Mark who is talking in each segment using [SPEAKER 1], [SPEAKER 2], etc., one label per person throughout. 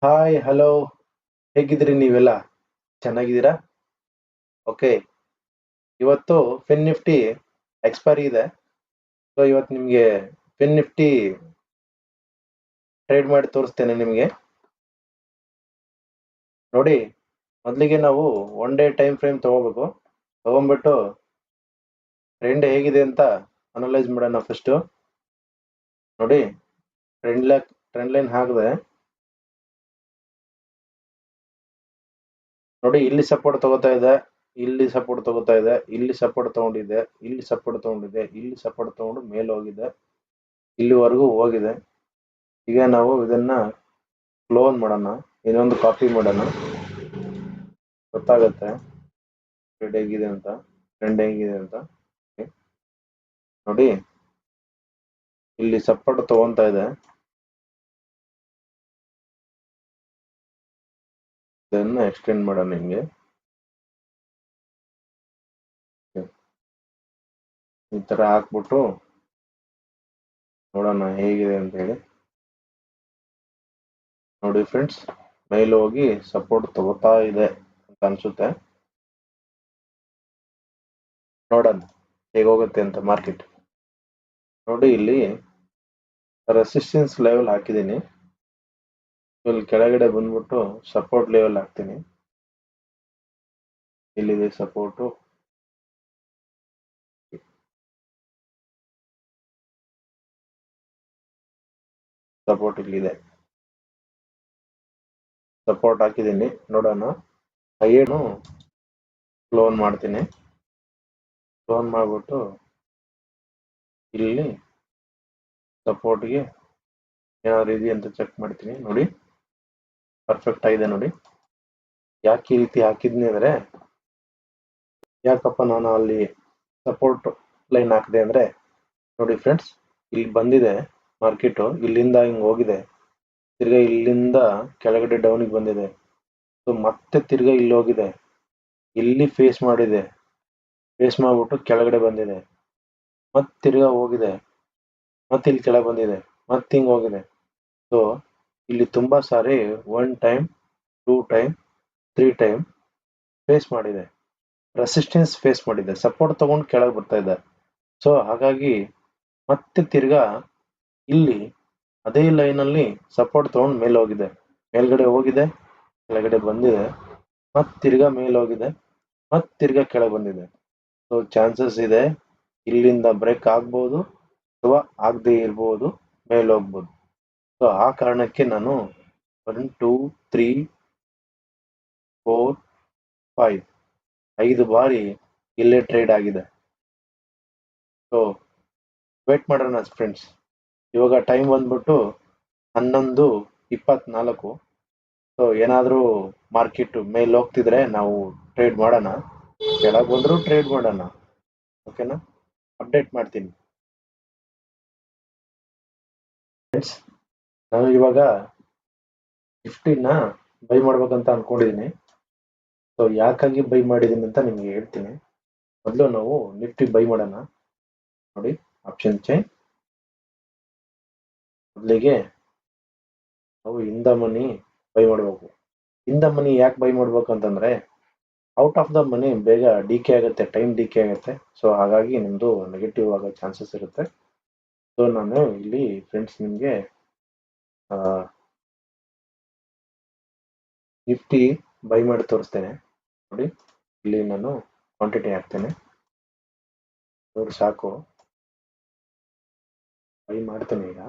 [SPEAKER 1] Hi hello, ಹೇಗಿದ್ದೀರಿ ನೀವೆಲ್ಲ? ಚೆನ್ನಾಗಿದ್ದೀರಾ? ಓಕೆ. ಇವತ್ತು ಫಿನ್ ನಿಫ್ಟಿ ಎಕ್ಸ್ಪೈರಿ ಇದೆ. ಸೊ ಇವತ್ತು ನಿಮಗೆ ಫಿನ್ ನಿಫ್ಟಿ ಟ್ರೇಡ್ ಮಾಡಿ ತೋರಿಸ್ತೇನೆ ನಿಮಗೆ. ನೋಡಿ, ಮೊದಲಿಗೆ ನಾವು ಒನ್ ಡೇ ಟೈಮ್ ಫ್ರೇಮ್ ತಗೋಬೇಕು. ತಗೊಂಡ್ಬಿಟ್ಟು ಟ್ರೆಂಡ್ ಹೇಗಿದೆ ಅಂತ ಅನಲೈಸ್ ಮಾಡೋಣ ಫಸ್ಟು. ನೋಡಿ, ಟ್ರೆಂಡ್ ಲೈನ್ ಹಾಕಿದೆ. ನೋಡಿ, ಇಲ್ಲಿ ಸಪೋರ್ಟ್ ತಗೋತಾ ಇದೆ, ಇಲ್ಲಿ ಸಪೋರ್ಟ್ ತಗೋತಾ ಇದೆ, ಇಲ್ಲಿ ಸಪೋರ್ಟ್ ತಗೊಂಡಿದೆ, ಇಲ್ಲಿ ಸಪೋರ್ಟ್ ತಗೊಂಡಿದೆ, ಇಲ್ಲಿ ಸಪೋರ್ಟ್ ತಗೊಂಡು ಮೇಲೆ ಹೋಗಿದೆ, ಇಲ್ಲಿವರೆಗೂ ಹೋಗಿದೆ. ಈಗ ನಾವು ಇದನ್ನ ಕ್ಲೋನ್ ಮಾಡೋಣ, ಇನ್ನೊಂದು ಕಾಪಿ ಮಾಡೋಣ, ಗೊತ್ತಾಗತ್ತೆ ಟ್ರೆಂಡ್ ಹೇಗಿದೆ ಅಂತ. ನೋಡಿ, ಇಲ್ಲಿ ಸಪೋರ್ಟ್ ತಗೊಂತಾ ಇದೆ, ಇದನ್ನ ಎಕ್ಸ್ಟೆಂಡ್ ಮಾಡೋಣ ಹಿಂಗೆ. ಈ ತರ ಹಾಕ್ಬಿಟ್ಟು ನೋಡೋಣ ಹೇಗಿದೆ ಅಂತ ಹೇಳಿ. ನೋಡಿ ಫ್ರೆಂಡ್ಸ್, ಮೇಲೆ ಹೋಗಿ ಸಪೋರ್ಟ್ ತಗೋತಾ ಇದೆ ಅಂತ ಅನ್ಸುತ್ತೆ. ನೋಡೋಣ ಹೇಗೋಗುತ್ತೆ ಅಂತ ಮಾರ್ಕೆಟ್. ನೋಡಿ, ಇಲ್ಲಿ ರೆಸಿಸ್ಟೆನ್ಸ್ ಲೆವೆಲ್ ಹಾಕಿದ್ದೀನಿ, ಇಲ್ಲಿ ಕೆಳಗಡೆ ಬಂದ್ಬಿಟ್ಟು ಸಪೋರ್ಟ್ ಲೆವೆಲ್ ಹಾಕ್ತೀನಿ. ಇಲ್ಲಿದೆ ಸಪೋರ್ಟು, ಸಪೋರ್ಟ್ ಇಲ್ಲಿದೆ, ಸಪೋರ್ಟ್ ಹಾಕಿದ್ದೀನಿ. ನೋಡೋಣ, ಹೈಯನ್ನು ಕ್ಲೋನ್ ಮಾಡ್ತೀನಿ. ಕ್ಲೋನ್ ಮಾಡ್ಬಿಟ್ಟು ಇಲ್ಲಿ ಸಪೋರ್ಟ್ಗೆ ಏನಾದ್ರು ಇದೆಯಾ ಅಂತ ಚೆಕ್ ಮಾಡ್ತೀನಿ. ನೋಡಿ, ಪರ್ಫೆಕ್ಟ್ ಆಗಿದೆ. ನೋಡಿ, ಯಾಕೆ ಈ ರೀತಿ ಹಾಕಿದ್ನಿ ಅಂದ್ರೆ, ಯಾಕಪ್ಪ ನಾನು ಅಲ್ಲಿ ಸಪೋರ್ಟ್ ಲೈನ್ ಹಾಕಿದೆ ಅಂದ್ರೆ, ನೋಡಿ ಫ್ರೆಂಡ್ಸ್, ಇಲ್ಲಿ ಬಂದಿದೆ ಮಾರ್ಕೆಟ್, ಇಲ್ಲಿಂದ ಹಿಂಗ್ ಹೋಗಿದೆ, ತಿರ್ಗಾ ಇಲ್ಲಿಂದ ಕೆಳಗಡೆ ಡೌನಿಗೆ ಬಂದಿದೆ. ಸೊ ಮತ್ತೆ ತಿರ್ಗಾ ಇಲ್ಲಿ ಹೋಗಿದೆ, ಇಲ್ಲಿ ಫೇಸ್ ಮಾಡಿದೆ, ಫೇಸ್ ಮಾಡ್ಬಿಟ್ಟು ಕೆಳಗಡೆ ಬಂದಿದೆ, ಮತ್ತೆ ತಿರ್ಗಾ ಹೋಗಿದೆ, ಮತ್ತೆ ಇಲ್ಲಿ ಕೆಳಗೆ ಬಂದಿದೆ, ಮತ್ತೆ ಹಿಂಗ್ ಹೋಗಿದೆ. ಸೊ ಇಲ್ಲಿ ತುಂಬಾ ಸಾರಿ 1 ಟೈಮ್, 2 ಟೈಮ್, 3 ಟೈಮ್ ಫೇಸ್ ಮಾಡಿದೆ, ರೆಸಿಸ್ಟೆನ್ಸ್ ಫೇಸ್ ಮಾಡಿದೆ, ಸಪೋರ್ಟ್ ತಗೊಂಡು ಕೆಳಗೆ ಬರ್ತಾ ಇದೆ. ಸೊ ಹಾಗಾಗಿ ಮತ್ತೆ ತಿರ್ಗಾ ಇಲ್ಲಿ ಅದೇ ಲೈನ್ ಅಲ್ಲಿ ಸಪೋರ್ಟ್ ತಗೊಂಡು ಮೇಲೆ ಹೋಗಿದೆ, ಮೇಲ್ಗಡೆ ಹೋಗಿದೆ, ಕೆಳಗಡೆ ಬಂದಿದೆ, ಮತ್ತೆ ತಿರ್ಗಾ ಮೇಲೆ ಹೋಗಿದೆ, ಮತ್ತೆ ತಿರ್ಗಾ ಕೆಳಗೆ ಬಂದಿದೆ. ಸೊ ಚಾನ್ಸಸ್ ಇದೆ ಇಲ್ಲಿಂದ ಬ್ರೇಕ್ ಆಗ್ಬೋದು ಅಥವಾ ಆಗದೆ ಇರ್ಬೋದು, ಮೇಲೆ ಹೋಗ್ಬೋದು. ಸೊ ಆ ಕಾರಣಕ್ಕೆ ನಾನು 1 2 3 4 5 5 ಬಾರಿ ಇಲ್ಲೇ ಟ್ರೇಡ್ ಆಗಿದೆ. ಸೊ ವೇಟ್ ಮಾಡೋಣ ಫ್ರೆಂಡ್ಸ್. ಇವಾಗ ಟೈಮ್ ಬಂದ್ಬಿಟ್ಟು 11:24. ಸೊ ಏನಾದರೂ ಮಾರ್ಕೆಟ್ ಮೇಲೆ ಹೋಗ್ತಿದ್ರೆ ನಾವು ಟ್ರೇಡ್ ಮಾಡೋಣ, ಕೆಳಗೆ ಬಂದರೂ ಟ್ರೇಡ್ ಮಾಡೋಣ. ಓಕೆನಾ, ಅಪ್ಡೇಟ್ ಮಾಡ್ತೀನಿ ಫ್ರೆಂಡ್ಸ್. ನಾನು ಇವಾಗ ನಿಫ್ಟಿನ ಬೈ ಮಾಡ್ಬೇಕಂತ ಅನ್ಕೊಂಡಿದ್ದೀನಿ. ಸೊ ಯಾಕಾಗಿ ಬೈ ಮಾಡಿದ್ದೀನಿ ಅಂತ ನಿಮಗೆ ಹೇಳ್ತೀನಿ. ಮೊದಲು ನಾವು ನಿಫ್ಟಿ ಬೈ ಮಾಡೋಣ. ನೋಡಿ, ಆಪ್ಷನ್ ಚೈನ್, ಮೊದಲಿಗೆ ನಾವು ಇನ್ ದ ಮನಿ ಬೈ ಮಾಡಬೇಕು. ಇನ್ ದ ಮನಿ ಯಾಕೆ ಬೈ ಮಾಡ್ಬೇಕು ಅಂತಂದ್ರೆ, ಔಟ್ ಆಫ್ ದ ಮನಿ ಬೇಗ ಡಿಕೆ ಆಗುತ್ತೆ, ಟೈಮ್ ಡಿಕೆ ಆಗುತ್ತೆ. ಸೊ ಹಾಗಾಗಿ ನಿಮ್ಮದು ನೆಗೆಟಿವ್ ಆಗೋ ಚಾನ್ಸಸ್ ಇರುತ್ತೆ. ಸೊ ನಾನು ಇಲ್ಲಿ ಫ್ರೆಂಡ್ಸ್ ನಿಮಗೆ ನಿಫ್ಟಿ ಬೈ ಮಾಡಿ ತೋರಿಸ್ತೇನೆ. ನೋಡಿ, ಇಲ್ಲಿ ನಾನು ಕ್ವಾಂಟಿಟಿ ಹಾಕ್ತೇನೆ, ನೋಡಿ ಸಾಕು, ಬೈ ಮಾಡ್ತೇನೆ. ಈಗ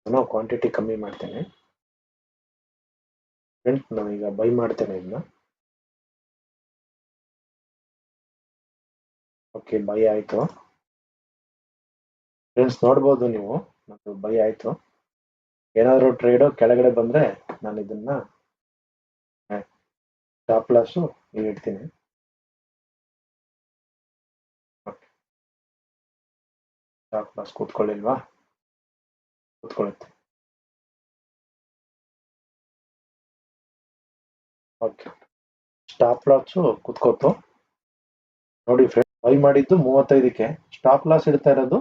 [SPEAKER 1] ನಾನು ಕ್ವಾಂಟಿಟಿ ಕಮ್ಮಿ ಮಾಡ್ತೇನೆ ಫ್ರೆಂಡ್ಸ್, ನಾನೀಗ ಬೈ ಮಾಡ್ತೇನೆ ಇದನ್ನ. ಓಕೆ, ಬೈ ಆಯ್ತು ಫ್ರೆಂಡ್ಸ್, ನೋಡ್ಬೋದು ನೀವು, ನಂದು ಬೈ ಆಯ್ತು. ಏನಾದರೂ ಟ್ರೇಡು ಕೆಳಗಡೆ ಬಂದ್ರೆ ನಾನು ಇದನ್ನ ಸ್ಟಾಪ್ ಲಾಸು ಈಗ ಇಡ್ತೀನಿ. ಸ್ಟಾಪ್ ಲಾಸ್ ಕೂತ್ಕೊಳ್ಳಿಲ್ವಾ? ಕೂತ್ಕೊಳ್ಳುತ್ತೆ. ಓಕೆ, ಸ್ಟಾಪ್ ಲಾಸು ಕೂತ್ಕೋತು. ನೋಡಿ ಫ್ರೆಂಡ್, ಬೈ ಮಾಡಿದ್ದು 35ಕ್ಕೆ, ಸ್ಟಾಪ್ ಲಾಸ್ ಇಡ್ತಾ ಇರೋದು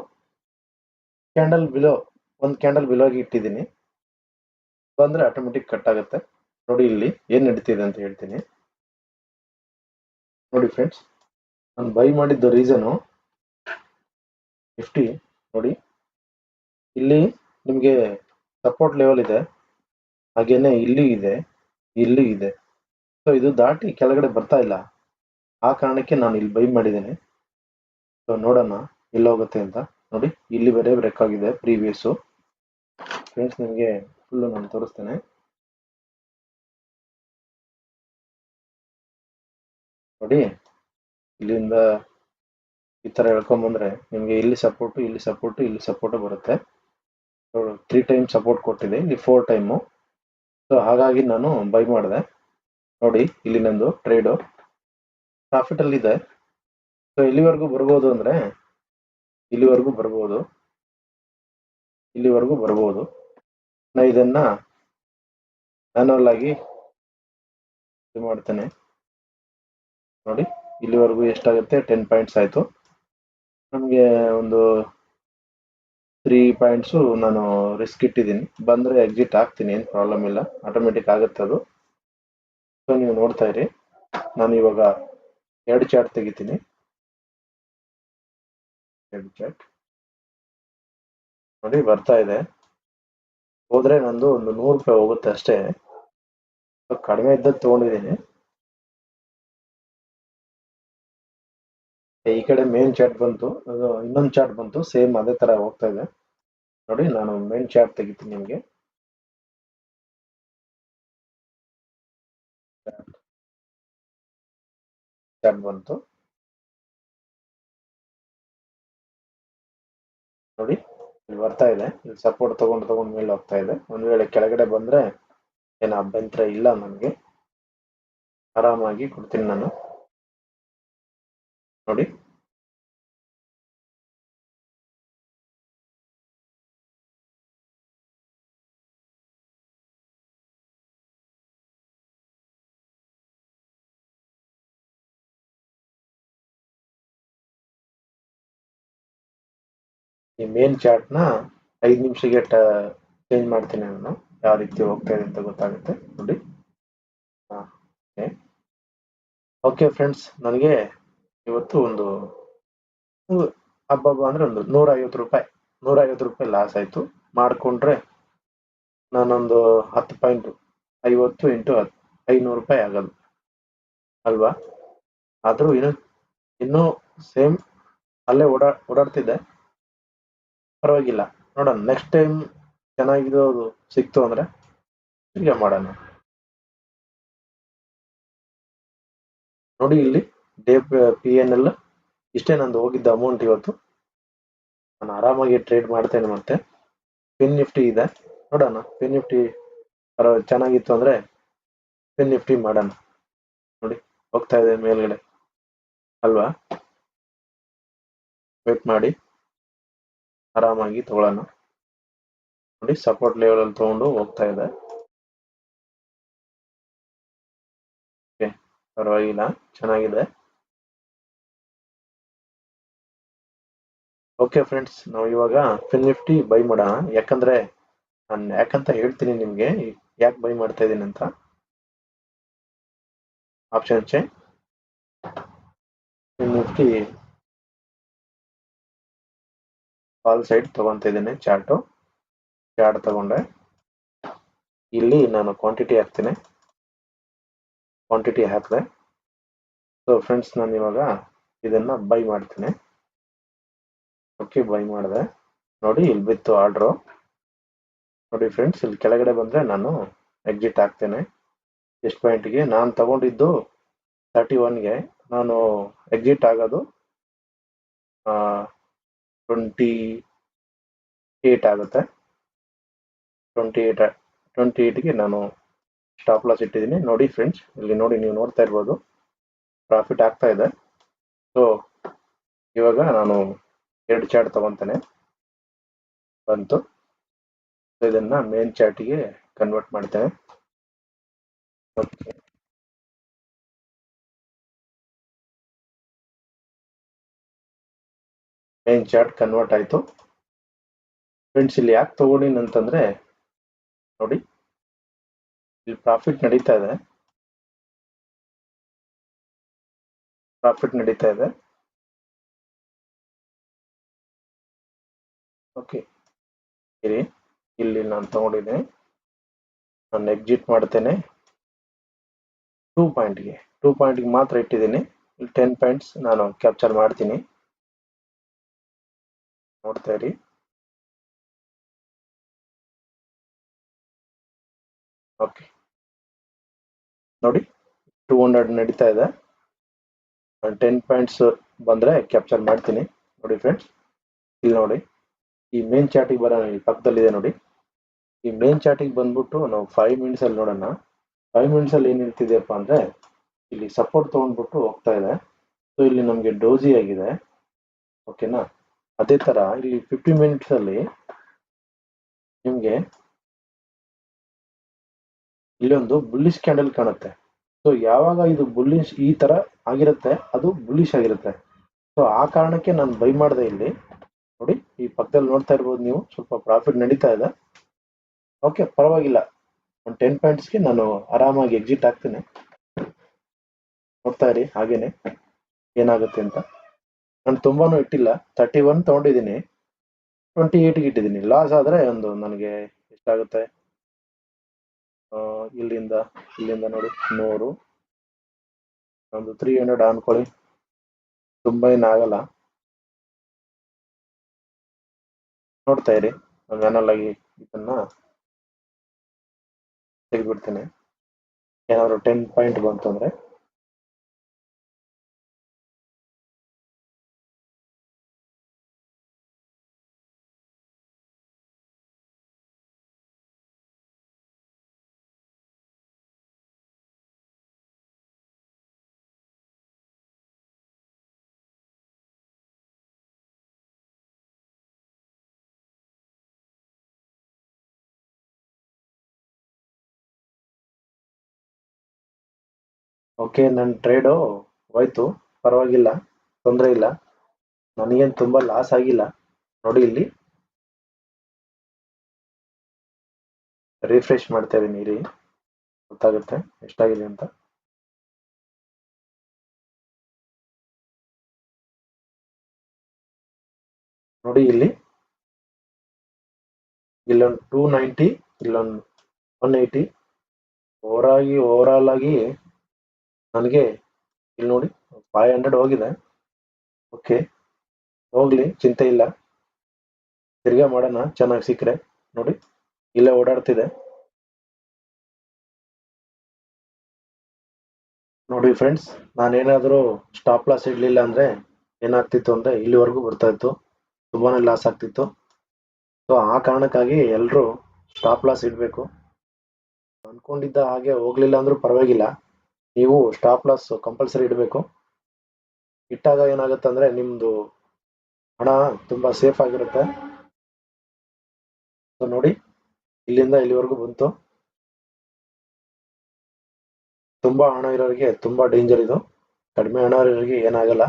[SPEAKER 1] ಕ್ಯಾಂಡಲ್ ಬಿಲೋ ಒಂದು ಕ್ಯಾಂಡಲ್ ಬಿಲೋಗಿ ಇಟ್ಟಿದ್ದೀನಿ, ಬಂದ್ರೆ ಆಟೋಮೆಟಿಕ್ ಕಟ್ ಆಗುತ್ತೆ. ನೋಡಿ ಇಲ್ಲಿ ಏನ್ ನಡೀತಿದೆ ಅಂತ ಹೇಳ್ತೀನಿ. ನೋಡಿ ಫ್ರೆಂಡ್ಸ್, ನಾನು ಬೈ ಮಾಡಿದ್ದು ರೀಸನು ನಿಫ್ಟಿ ನೋಡಿ, ಇಲ್ಲಿ ನಿಮಗೆ ಸಪೋರ್ಟ್ ಲೆವೆಲ್ ಇದೆ, ಹಾಗೇನೆ ಇಲ್ಲಿ ಇದೆ, ಇಲ್ಲಿ ಇದೆ. ಸೊ ಇದು ದಾಟಿ ಕೆಳಗಡೆ ಬರ್ತಾ ಇಲ್ಲ, ಆ ಕಾರಣಕ್ಕೆ ನಾನು ಇಲ್ಲಿ ಬೈ ಮಾಡಿದ್ದೇನೆ. ಸೊ ನೋಡೋಣ ಎಲ್ಲಿ ಹೋಗುತ್ತೆ ಅಂತ. ನೋಡಿ ಇಲ್ಲಿ ಬೇರೆ ಬ್ರೇಕ್ ಆಗಿದೆ ಪ್ರೀವಿಯಸ್. ಫ್ರೆಂಡ್ಸ್ ನಿಮಗೆ ಫುಲ್ಲು ನಾನು ತೋರಿಸ್ತೇನೆ. ನೋಡಿ ಇಲ್ಲಿಂದ ಈ ತರ ಹೇಳ್ಕೊಂಬಂದ್ರೆ ನಿಮಗೆ ಇಲ್ಲಿ ಸಪೋರ್ಟು, ಇಲ್ಲಿ ಸಪೋರ್ಟು, ಇಲ್ಲಿ ಸಪೋರ್ಟು ಬರುತ್ತೆ. 3 ಟೈಮ್ ಸಪೋರ್ಟ್ ಕೊಟ್ಟಿದೆ, ಇಲ್ಲಿ 4 ಟೈಮು. ಸೊ ಹಾಗಾಗಿ ನಾನು ಬೈ ಮಾಡಿದೆ. ನೋಡಿ ಇಲ್ಲಿ ನಂದು ಟ್ರೇಡು ಪ್ರಾಫಿಟ್ ಅಲ್ಲಿ ಇದೆ. ಸೊ ಇಲ್ಲಿವರೆಗೂ ಬರ್ಬೋದು ಅಂದ್ರೆ ಇಲ್ಲಿವರೆಗೂ ಬರ್ಬೋದು, ಇಲ್ಲಿವರೆಗೂ ಬರ್ಬೋದು. ನಾ ಇದನ್ನ ಮ್ಯಾನುವಲ್ ಆಗಿ ಇದು ಮಾಡ್ತೇನೆ. ನೋಡಿ ಇಲ್ಲಿವರೆಗೂ ಎಷ್ಟಾಗುತ್ತೆ, 10 ಪಾಯಿಂಟ್ಸ್ ಆಯ್ತು. ನಮಗೆ ಒಂದು 3 ಪಾಯಿಂಟ್ಸು ನಾನು ರಿಸ್ಕ್ ಇಟ್ಟಿದ್ದೀನಿ, ಬಂದ್ರೆ ಎಕ್ಸಿಟ್ ಆಗ್ತೀನಿ, ಏನು ಪ್ರಾಬ್ಲಮ್ ಇಲ್ಲ, ಆಟೋಮೆಟಿಕ್ ಆಗುತ್ತೆ ಅದು. ಸೊ ನೀವು ನೋಡ್ತಾ ಇರಿ. ನಾನು ಇವಾಗ 2 ಚಾರ್ಟ್ ತೆಗಿತೀನಿ. 2 ಚಾರ್ಟ್ ನೋಡಿ ಬರ್ತಾ ಇದೆ. ಹೋದ್ರೆ ನಂದು ಒಂದು 100 ರೂಪಾಯಿ ಹೋಗುತ್ತೆ ಅಷ್ಟೇ. ಕಡಿಮೆ ಇದ್ದದ್ದು ತಗೊಂಡಿದ್ದೀನಿ. ಈ ಕಡೆ ಮೇನ್ ಚಾರ್ಟ್ ಬಂತು, ಅದು ಇನ್ನೊಂದು ಚಾರ್ಟ್ ಬಂತು, ಸೇಮ್ ಅದೇ ತರ ಹೋಗ್ತಾ ಇದೆ. ನೋಡಿ ನಾನು ಮೇನ್ ಚಾರ್ಟ್ ತೆಗಿತೀನಿ ನಿಮಗೆ. ಚಾರ್ಟ್ ಬಂತು ನೋಡಿ, ಇಲ್ಲಿ ಬರ್ತಾ ಇದೆ. ಇಲ್ಲಿ ಸಪೋರ್ಟ್ ತಗೊಂಡು ಮೇಲೆ ಹೋಗ್ತಾ ಇದೆ. ಒಂದ್ ವೇಳೆ ಕೆಳಗಡೆ ಬಂದ್ರೆ ಏನು ಅಭ್ಯಂತರ ಇಲ್ಲ, ನನಗೆ ಆರಾಮಾಗಿ ಕೊಡ್ತೀನಿ ನಾನು. ನೋಡಿ ಈ ಮೇನ್ ಚಾರ್ಟ್ ನ 5 ನಿಮಿಷಕ್ಕೆ ಚೇಂಜ್ ಮಾಡ್ತೀನಿ ನಾನು, ಯಾವ ರೀತಿ ಹೋಗ್ತಾ ಇದೆ ಅಂತ ಗೊತ್ತಾಗುತ್ತೆ. ನೋಡಿ ಓಕೆ ಫ್ರೆಂಡ್ಸ್, ನನಗೆ ಇವತ್ತು ಒಂದು ಹಬ್ಬ ಅಂದ್ರೆ ಒಂದು 150 ರೂಪಾಯಿ ಲಾಸ್ ಆಯ್ತು. ಮಾಡ್ಕೊಂಡ್ರೆ ನಾನೊಂದು 10 ಪಾಯಿಂಟ್, 50 ಇಂಟು 10, 500 ರೂಪಾಯಿ ಆಗೋದು ಅಲ್ವಾ. ಆದ್ರೂ ಇನ್ನೂ ಸೇಮ್ ಅಲ್ಲೇ ಓಡಾಡ್ತಿದ್ದೆ, ಪರವಾಗಿಲ್ಲ. ನೋಡೋಣ ನೆಕ್ಸ್ಟ್ ಟೈಮ್ ಚೆನ್ನಾಗಿರೋದು ಸಿಕ್ತು ಅಂದ್ರೆ ಹೀಗೆ ಮಾಡೋಣ. ನೋಡಿ ಇಲ್ಲಿ ಡೇ PNL ಇಷ್ಟೇ ನಂದು ಹೋಗಿದ್ದ ಅಮೌಂಟ್ ಇವತ್ತು. ನಾನು ಆರಾಮಾಗಿ ಟ್ರೇಡ್ ಮಾಡ್ತೇನೆ. ಮತ್ತೆ ಫಿನ್ ನಿಫ್ಟಿ ಇದೆ, ನೋಡೋಣ. ಫಿನ್ ನಿಫ್ಟಿ ಚೆನ್ನಾಗಿತ್ತು ಅಂದ್ರೆ ಫಿನ್ ನಿಫ್ಟಿ ಮಾಡೋಣ. ನೋಡಿ ಹೋಗ್ತಾ ಇದೆ ಮೇಲ್ಗಡೆ ಅಲ್ವಾ, ವೇಟ್ ಮಾಡಿ, ಆರಾಮಾಗಿ ತಗೊಳ್ಳೋಣ. ನೋಡಿ ಸಪೋರ್ಟ್ ಲೆವೆಲ್ ಅಲ್ಲಿ ತಗೊಂಡು ಹೋಗ್ತಾ ಇದೆ. ಪರವಾಗಿಲ್ಲ, ಚೆನ್ನಾಗಿದೆ. ಓಕೆ ಫ್ರೆಂಡ್ಸ್, ನಾವು ಇವಾಗ ಫಿನ್ ನಿಫ್ಟಿ ಬೈ ಮಾಡೋಣ. ಯಾಕಂತ ಹೇಳ್ತೀನಿ ನಿಮ್ಗೆ, ಯಾಕೆ ಬೈ ಮಾಡ್ತಾ ಇದ್ದೀನಿ ಅಂತ. Option change Fin Nifty call side ತಗೊಂತ ಇದ್ದೀನಿ. ಚಾರ್ಟ್ ತಗೊಂಡೆ, ಇಲ್ಲಿ ನಾನು ಕ್ವಾಂಟಿಟಿ ಹಾಕ್ತೀನಿ. ಕ್ವಾಂಟಿಟಿ ಹಾಕಿದೆ. ಸೊ ಫ್ರೆಂಡ್ಸ್, ನಾನು ಇವಾಗ ಇದನ್ನ ಬೈ ಮಾಡ್ತೀನಿ. ಓಕೆ, ಬೈ ಮಾಡಿದೆ. ನೋಡಿ ಇಲ್ಲಿ ಬಿತ್ತು ಆರ್ಡ್ರು. ನೋಡಿ ಫ್ರೆಂಡ್ಸ್, ಇಲ್ಲಿ ಕೆಳಗಡೆ ಬಂದ್ರೆ ನಾನು ಎಕ್ಸಿಟ್ ಆಗ್ತೇನೆ. ಎಷ್ಟು ಪಾಯಿಂಟ್ಗೆ ನಾನು ತಗೊಂಡಿದ್ದು 31ಗೆ, ನಾನು ಎಕ್ಸಿಟ್ ಆಗೋದು 28 ಆಗುತ್ತೆ. 28ಗೆ ನಾನು ಸ್ಟಾಪ್ ಲಾಸ್ ಇಟ್ಟಿದ್ದೀನಿ. ನೋಡಿ ಫ್ರೆಂಡ್ಸ್, ಇಲ್ಲಿ ನೋಡಿ, ನೀವು ನೋಡ್ತಾ ಇರ್ಬೋದು ಪ್ರಾಫಿಟ್ ಆಗ್ತಾ ಇದೆ. ಸೊ ಇವಾಗ ನಾನು 2 ಚಾರ್ಟ್ ತಗೊಂತೇನೆ, ಬಂತು. ಇದನ್ನ ಮೇನ್ ಚಾರ್ಟ್ಗೆ ಕನ್ವರ್ಟ್ ಮಾಡ್ತೇನೆ. ಓಕೆ, ಮೇನ್ ಚಾರ್ಟ್ ಕನ್ವರ್ಟ್ ಆಯ್ತು. ಫ್ರೆಂಡ್ಸ್ ಇಲ್ಲಿ ಯಾಕೆ ತಗೊಂಡಿನಿ ಅಂತಂದ್ರೆ ನೋಡಿ, ಇಲ್ಲಿ ಪ್ರಾಫಿಟ್ ನಡೀತಾ ಇದೆ. ಓಕೆ, ಇಲ್ಲಿ ನಾನು ತಗೊಂಡಿದ್ದೀನಿ. ನಾನು ಎಕ್ಸಿಟ್ ಮಾಡ್ತೇನೆ. 2 ಪಾಯಿಂಟ್ಗೆ ಮಾತ್ರ ಇಟ್ಟಿದ್ದೀನಿ. ಇಲ್ಲಿ 10 ಪಾಯಿಂಟ್ಸ್ ನಾನು ಕ್ಯಾಪ್ಚರ್ ಮಾಡ್ತೀನಿ. ನೋಡ್ತಾ ಇರಿ. ಓಕೆ, ನೋಡಿ 200 ನಡೀತಾ ಇದೆ. 10 ಪಾಯಿಂಟ್ಸ್ ಬಂದ್ರೆ ಕ್ಯಾಪ್ಚರ್ ಮಾಡ್ತೀನಿ. ನೋಡಿ ಫ್ರೆಂಡ್ಸ್, ಇಲ್ಲಿ ನೋಡಿ, ಈ ಮೇನ್ ಚಾರ್ಟಿಗೆ ಬರೋಣ. ಇಲ್ಲಿ ಪಕ್ಕದಲ್ಲಿದೆ ನೋಡಿ. ಈ ಮೇನ್ ಚಾರ್ಟಿಗೆ ಬಂದ್ಬಿಟ್ಟು ನಾವು 5 ಮಿನಿಟ್ಸ್ ಅಲ್ಲಿ ನೋಡೋಣ. 5 ಮಿನಿಟ್ಸ್ ಅಲ್ಲಿ ಏನ್ ಇರ್ತಿದೆಯಪ್ಪ ಅಂದ್ರೆ, ಇಲ್ಲಿ ಸಪೋರ್ಟ್ ತಗೊಂಡ್ಬಿಟ್ಟು ಹೋಗ್ತಾ ಇದೆ. ಸೊ ಇಲ್ಲಿ ನಮಗೆ ಡೋಜಿ ಆಗಿದೆ. ಓಕೆನಾ? ಅದೇ ತರ ಇಲ್ಲಿ 50 ಮಿನಿಟ್ಸ್ ಅಲ್ಲಿ ನಿಮ್ಗೆ ಇಲ್ಲೊಂದು ಬುಲ್ಲಿಶ್ ಕ್ಯಾಂಡಲ್ ಕಾಣುತ್ತೆ. ಸೊ ಯಾವಾಗ ಇದು ಬುಲ್ಲಿಶ್ ಈ ತರ ಆಗಿರುತ್ತೆ, ಅದು ಬುಲ್ಲಿಶ್ ಆಗಿರುತ್ತೆ. ಸೊ ಆ ಕಾರಣಕ್ಕೆ ನಾನು ಬೈ ಮಾಡಿದೆ. ಇಲ್ಲಿ ನೋಡಿ, ಈ ಪಕ್ಕದಲ್ಲಿ ನೋಡ್ತಾ ಇರ್ಬೋದು ನೀವು, ಸ್ವಲ್ಪ ಪ್ರಾಫಿಟ್ ನಡೀತಾ ಇದೆ. ಓಕೆ, ಪರವಾಗಿಲ್ಲ. ಒಂದು 10 ಪಾಯಿಂಟ್ಸ್ಗೆ ನಾನು ಆರಾಮಾಗಿ ಎಕ್ಸಿಟ್ ಆಗ್ತೀನಿ. ನೋಡ್ತಾ ಇರಿ ಹಾಗೇನೆ ಏನಾಗುತ್ತೆ ಅಂತ. ನಾನು ತುಂಬಾನು ಇಟ್ಟಿಲ್ಲ, 31 ತಗೊಂಡಿದ್ದೀನಿ, 28ಗೆ ಇಟ್ಟಿದ್ದೀನಿ. ಲಾಸ್ ಆದ್ರೆ ಒಂದು ನನಗೆ ಎಷ್ಟಾಗುತ್ತೆ, ಇಲ್ಲಿಂದ ನೋಡಿ 100, ಒಂದು 300 ಅನ್ಕೊಳ್ಳಿ. ತುಂಬಾ ಏನಾಗಲ್ಲ. ನೋಡ್ತಾ ಇರಿ, ಮ್ಯಾನಲ್ ಆಗಿ ಇದನ್ನ ತೆಗೆದ್ಬಿಡ್ತೀನಿ. ಏನಾದ್ರು 10 ಪಾಯಿಂಟ್ ಬಂತು ಅಂದ್ರೆ. ಓಕೆ, ನನ್ನ ಟ್ರೇಡು ಹೋಯ್ತು, ಪರವಾಗಿಲ್ಲ, ತೊಂದರೆ ಇಲ್ಲ. ನನಗೇನು ತುಂಬಾ ಲಾಸ್ ಆಗಿಲ್ಲ. ನೋಡಿ, ಇಲ್ಲಿ ರಿಫ್ರೆಶ್ ಮಾಡ್ತಾ ಇದೀನಿ. ಇರಿ, ಗೊತ್ತಾಗುತ್ತೆ ಎಷ್ಟಾಗಿದೆ ಅಂತ. ನೋಡಿ, ಇಲ್ಲೊಂದು 290, ಇಲ್ಲೊಂದು 180. ಓವರ್ ಆಲ್ ಆಗಿ ನನಗೆ ಇಲ್ಲಿ ನೋಡಿ 500 ಹೋಗಿದೆ. ಓಕೆ, ಹೋಗ್ಲಿ, ಚಿಂತೆ ಇಲ್ಲ. ತಿರ್ಗಾ ಮಾಡೋಣ ಚೆನ್ನಾಗಿ ಸಿಕ್ಕರೆ. ನೋಡಿ, ಇಲ್ಲೇ ಓಡಾಡ್ತಿದೆ. ನೋಡಿ ಫ್ರೆಂಡ್ಸ್, ನಾನೇನಾದರೂ ಸ್ಟಾಪ್ ಲಾಸ್ ಇಡ್ಲಿಲ್ಲ ಅಂದ್ರೆ ಏನಾಗ್ತಿತ್ತು ಅಂದ್ರೆ ಇಲ್ಲಿವರೆಗೂ ಬರ್ತಾ ಇತ್ತು, ತುಂಬಾನೇ ಲಾಸ್ ಆಗ್ತಿತ್ತು. ಸೊ ಆ ಕಾರಣಕ್ಕಾಗಿ ಎಲ್ಲರೂ ಸ್ಟಾಪ್ ಲಾಸ್ ಇಡಬೇಕು. ಅನ್ಕೊಂಡಿದ್ದ ಹಾಗೆ ಹೋಗ್ಲಿಲ್ಲ ಅಂದ್ರೂ ಪರವಾಗಿಲ್ಲ, ನೀವು ಸ್ಟಾಪ್ ಲಾಸ್ ಕಂಪಲ್ಸರಿ ಇಡಬೇಕು. ಇಟ್ಟಾಗ ಏನಾಗುತ್ತೆ ಅಂದ್ರೆ ನಿಮ್ದು ಹಣ ತುಂಬಾ ಸೇಫ್ ಆಗಿರುತ್ತೆ. ಸೊ ನೋಡಿ, ಇಲ್ಲಿಂದ ಇಲ್ಲಿವರೆಗೂ ಬಂತು. ತುಂಬಾ ಹಣ ಇರೋರಿಗೆ ತುಂಬಾ ಡೇಂಜರ್ ಇದು. ಕಡಿಮೆ ಹಣ ಇರೋರಿಗೆ ಏನಾಗಲ್ಲ,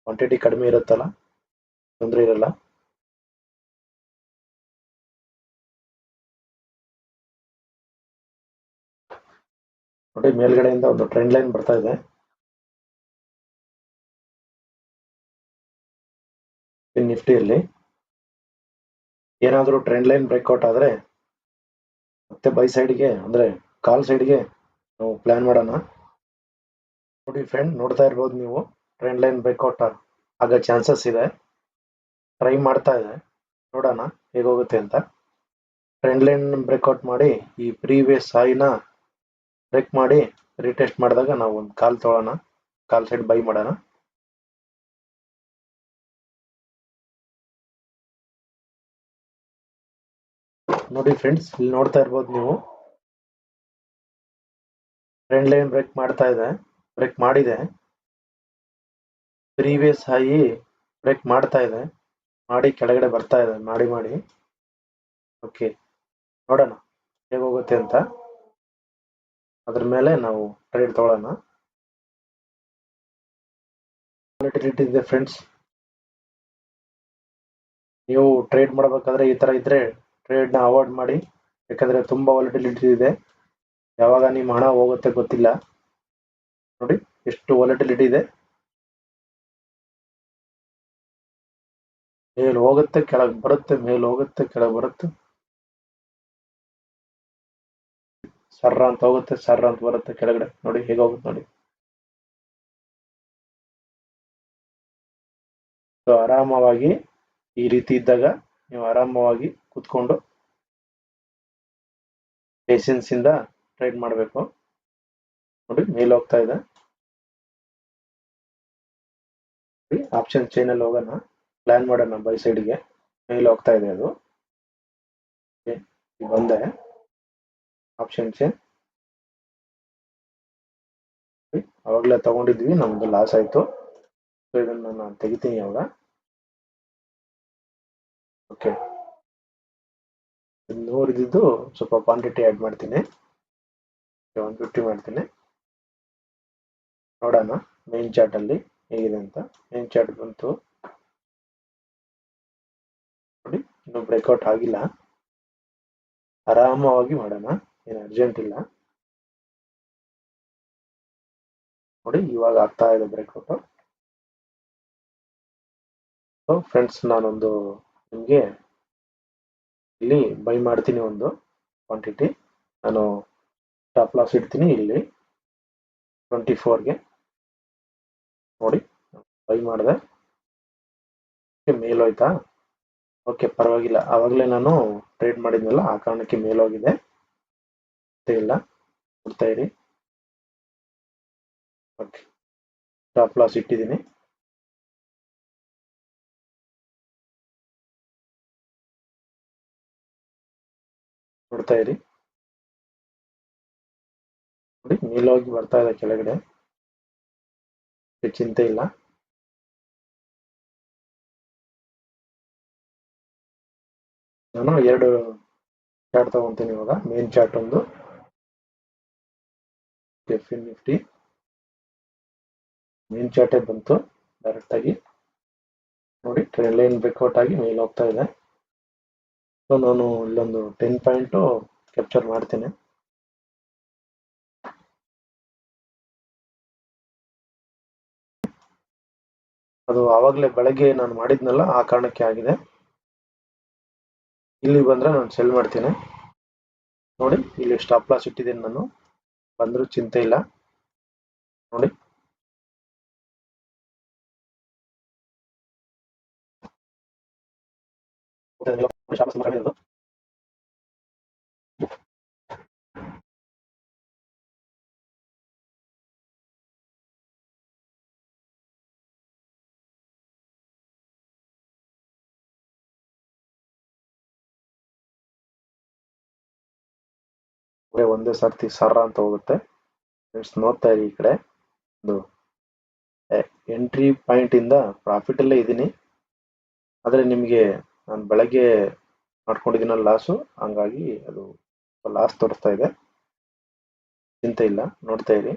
[SPEAKER 1] ಕ್ವಾಂಟಿಟಿ ಕಡಿಮೆ ಇರುತ್ತಲ್ಲ, ತೊಂದರೆ ಇರಲ್ಲ. ನೋಡಿ, ಮೇಲ್ಗಡೆಯಿಂದ ಒಂದು ಟ್ರೆಂಡ್ ಲೈನ್ ಬರ್ತಾ ಇದೆ ನಿಫ್ಟಿಯಲ್ಲಿ. ಏನಾದರೂ ಟ್ರೆಂಡ್ ಲೈನ್ ಬ್ರೇಕ್ಔಟ್ ಆದ್ರೆ ಮತ್ತೆ ಬೈ ಸೈಡ್ಗೆ ಅಂದ್ರೆ ಕಾಲ್ ಸೈಡ್ಗೆ ನಾವು ಪ್ಲಾನ್ ಮಾಡೋಣ. ನೋಡಿ ಫ್ರೆಂಡ್, ನೋಡ್ತಾ ಇರ್ಬೋದು ನೀವು, ಟ್ರೆಂಡ್ ಲೈನ್ ಬ್ರೇಕ್ಔಟ್ ಆಗೋ ಚಾನ್ಸಸ್ ಇದೆ. ಟ್ರೈ ಮಾಡ್ತಾ ಇದೆ, ನೋಡೋಣ ಹೇಗೋಗುತ್ತೆ ಅಂತ. ಟ್ರೆಂಡ್ ಲೈನ್ ಬ್ರೇಕ್ಔಟ್ ಮಾಡಿ ಈ ಪ್ರೀವಿಯಸ್ ಹೈನ ಬ್ರೇಕ್ ಮಾಡಿ ರೀಟೆಸ್ಟ್ ಮಾಡಿದಾಗ ನಾವು ಒಂದು ಕಾಲ್ ತೊಗೊಳ್ಳೋಣ, ಕಾಲ್ ಸೈಡ್ ಬೈ ಮಾಡೋಣ. ನೋಡಿ ಫ್ರೆಂಡ್ಸ್, ಇಲ್ಲಿ ನೋಡ್ತಾ ಇರ್ಬೋದು ನೀವು, ಟ್ರೆಂಡ್ ಲೈನ್ ಬ್ರೇಕ್ ಮಾಡಿದೆ. ಪ್ರೀವಿಯಸ್ ಹೈ ಬ್ರೇಕ್ ಮಾಡ್ತಾ ಇದೆ, ಮಾಡಿ ಕೆಳಗಡೆ ಬರ್ತಾ ಇದೆ, ಮಾಡಿ. ಓಕೆ, ನೋಡೋಣ ಹೇಗೋಗುತ್ತೆ ಅಂತ. ಅದ್ರ ಮೇಲೆ ನಾವು ಟ್ರೇಡ್ ತಗೊಳ್ಳೋಣ. ಇದೆ ಫ್ರೆಂಡ್ಸ್, ನೀವು ಟ್ರೇಡ್ ಮಾಡಬೇಕಾದ್ರೆ ಈ ತರ ಇದ್ರೆ ಟ್ರೇಡ್ನ ಅವಾಯ್ಡ್ ಮಾಡಿ. ಯಾಕಂದ್ರೆ ತುಂಬಾ ವಾಲಟಿಲಿಟಿ ಇದೆ, ಯಾವಾಗ ನಿಮ್ಮ ಹಣ ಹೋಗುತ್ತೆ ಗೊತ್ತಿಲ್ಲ. ನೋಡಿ ಎಷ್ಟು ವಾಲಟಿಲಿಟಿ ಇದೆ, ಮೇಲ್ ಹೋಗುತ್ತೆ ಕೆಳಗೆ ಬರುತ್ತೆ, ಮೇಲ್ ಹೋಗುತ್ತೆ ಕೆಳಗೆ ಬರುತ್ತೆ, ಸರ್ರ ಅಂತ ಹೋಗುತ್ತೆ, ಸರ್ರ ಅಂತ ಬರುತ್ತೆ ಕೆಳಗಡೆ. ನೋಡಿ ಹೇಗೆ ಹೋಗುತ್ತೆ ನೋಡಿ. ಸೊ ಆರಾಮವಾಗಿ ಈ ರೀತಿ ಇದ್ದಾಗ ನೀವು ಆರಾಮವಾಗಿ ಕುತ್ಕೊಂಡು ಪೇಷನ್ಸ್ ಇಂದ ಟ್ರೇಡ್ ಮಾಡಬೇಕು. ನೋಡಿ ಮೇಲ್ ಹೋಗ್ತಾ ಇದೆ, ಆಪ್ಷನ್ ಚೈನ್ ಅಲ್ಲಿ ಹೋಗೋಣ, ಪ್ಲಾನ್ ಮಾಡೋಣ ಬೈ ಸೈಡ್ಗೆ. ಮೇಲೆ ಹೋಗ್ತಾ ಇದೆ ಅದು, ಬಂದೆ ಆಪ್ಷನ್ ಚೈನ್ ಅವಾಗಲೇ ತಗೊಂಡಿದ್ವಿ, ನಮ್ದು ಲಾಸ್ ಆಯ್ತು. ಸೊ ಇದನ್ನ ನಾನು ತೆಗಿತೀನಿ ಇವಾಗ. ಓಕೆ, ನೋಡಿದ್ದು ಸ್ವಲ್ಪ ಕ್ವಾಂಟಿಟಿ ಆಡ್ ಮಾಡ್ತೀನಿ, 150 ಮಾಡ್ತೀನಿ. ನೋಡೋಣ ಮೇನ್ ಚಾರ್ಟ್ ಅಲ್ಲಿ ಹೇಗಿದೆ ಅಂತ. ಮೇನ್ ಚಾರ್ಟ್ ಬಂತು ನೋಡಿ, ಇನ್ನು ಬ್ರೇಕ್ಔಟ್ ಆಗಿಲ್ಲ, ಆರಾಮವಾಗಿ ಮಾಡೋಣ, ಏನು ಅರ್ಜೆಂಟ್ ಇಲ್ಲ. ನೋಡಿ ಇವಾಗ ಆಗ್ತಾ ಇದೆ ಬ್ರೇಕ್ಔಟ್. ಸೊ ಫ್ರೆಂಡ್ಸ್, ನಾನೊಂದು ನಿಮಗೆ ಇಲ್ಲಿ ಬೈ ಮಾಡ್ತೀನಿ ಒಂದು ಕ್ವಾಂಟಿಟಿ. ನಾನು ಸ್ಟಾಪ್ ಲಾಸ್ ಇಡ್ತೀನಿ ಇಲ್ಲಿ 24ಗೆ. ನೋಡಿ ಬೈ ಮಾಡಿದೆ, ಮೇಲ್ ಹೋಯ್ತಾ. ಓಕೆ ಪರವಾಗಿಲ್ಲ, ಆವಾಗಲೇ ನಾನು ಟ್ರೇಡ್ ಮಾಡಿದ್ನಲ್ಲ ಆ ಕಾರಣಕ್ಕೆ ಮೇಲೋಗಿದೆ, ಇಲ್ಲ ಕೊಡ್ತಾ ಇರಿ. ಓಕೆ, ಸ್ಟಾಪ್ ಲಾಸ್ ಇಟ್ಟಿದ್ದೀನಿ. ನೋಡ್ತಾ ಇರಿ, ನೋಡಿ ಮೇಲೋಗಿ ಬರ್ತಾ ಇದೆ ಕೆಳಗಡೆ, ಚಿಂತೆ ಇಲ್ಲ. ನಾನು 2 ಚಾರ್ಟ್ ತಗೊಂತೀನಿ ಇವಾಗ. ಮೇನ್ ಚಾರ್ಟ್ ಒಂದು ನಿಫ್ಟಿ ಮೇನ್ ಚಾರ್ಟೇ ಬಂತು ಡೈರೆಕ್ಟ್ ಆಗಿ. ನೋಡಿ ಟ್ರೆಂಡ್ ಲೈನ್ ಬ್ರೇಕ್ಔಟ್ ಆಗಿ ಮೇಲೆ ಹೋಗ್ತಾ ಇದೆ. ಸೊ ನಾನು ಇಲ್ಲೊಂದು 10 ಪಾಯಿಂಟ್ ಕ್ಯಾಪ್ಚರ್ ಮಾಡ್ತೇನೆ. ಅದು ಆವಾಗಲೇ ಬೆಳಗ್ಗೆ ನಾನು ಮಾಡಿದ್ನಲ್ಲ ಆ ಕಾರಣಕ್ಕೆ ಆಗಿದೆ. ಇಲ್ಲಿ ಬಂದ್ರೆ ನಾನು ಸೆಲ್ ಮಾಡ್ತೀನಿ. ನೋಡಿ ಇಲ್ಲಿ ಸ್ಟಾಪ್ ಲಾಸ್ ಇಟ್ಟಿದ್ದೀನಿ ನಾನು, ಬಂದರೂ ಚಿಂತೆ ಇಲ್ಲ. ನೋಡಿ ಒಂದೇ ಸರ್ತಿ ಸರ್ರ ಅಂತ ಹೋಗುತ್ತೆ. ನೋಡ್ತಾ ಇರಿ ಈ ಕಡೆ, ಒಂದು ಎಂಟ್ರಿ ಪಾಯಿಂಟ್ ಇಂದ ಪ್ರಾಫಿಟ್ ಅಲ್ಲೇ ಇದ್ದೀನಿ, ಆದ್ರೆ ನಿಮಗೆ ನಾನು ಬೆಳಗ್ಗೆ ಮಾಡ್ಕೊಂಡಿದ್ದೀನಲ್ಲ ಲಾಸು, ಹಂಗಾಗಿ ಅದು ಲಾಸ್ ತೋರಿಸ್ತಾ ಇದೆ. ಚಿಂತೆ ಇಲ್ಲ, ನೋಡ್ತಾ ಇರಿ.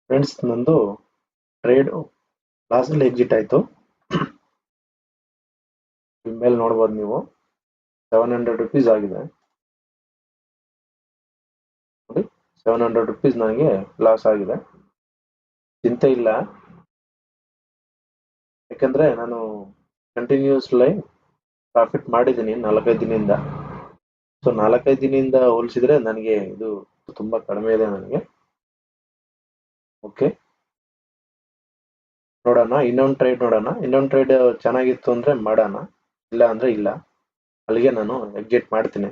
[SPEAKER 1] ಫ್ರೆಂಡ್ಸ್, ನಂದು ಟ್ರೇಡ್ ಲಾಸ್ ಅಲ್ಲಿ ಎಕ್ಸಿಟ್ ಆಯ್ತು. ಮೇಲೆ ನೋಡ್ಬೋದು ನೀವು, 700 ರುಪೀಸ್ ಆಗಿದೆ. ನೋಡಿ 700 ರುಪೀಸ್ ನನಗೆ ಲಾಸ್ ಆಗಿದೆ. ಚಿಂತೆ ಇಲ್ಲ, ಯಾಕಂದ್ರೆ ನಾನು ಕಂಟಿನ್ಯೂಸ್ ಲೈನ್ ಪ್ರಾಫಿಟ್ ಮಾಡಿದ್ದೀನಿ 4-5 ದಿನದಿಂದ. ಸೊ 4-5 ದಿನದಿಂದ ಹೋಲಿಸಿದ್ರೆ ನನಗೆ ಇದು ತುಂಬಾ ಕಡಿಮೆ ಇದೆ ನನಗೆ. ಓಕೆ, ನೋಡೋಣ ಇನ್ನೊಂದು ಟ್ರೇಡ್ ನೋಡೋಣ. ಇನ್ನೊಂದು ಟ್ರೇಡ್ ಚೆನ್ನಾಗಿತ್ತು ಅಂದ್ರೆ ಮಾಡೋಣ, ಇಲ್ಲ ಅಂದ್ರೆ ಇಲ್ಲ. ಅಲ್ಲಿಗೆ ನಾನು ಎಕ್ಸಿಟ್ ಮಾಡ್ತೀನಿ,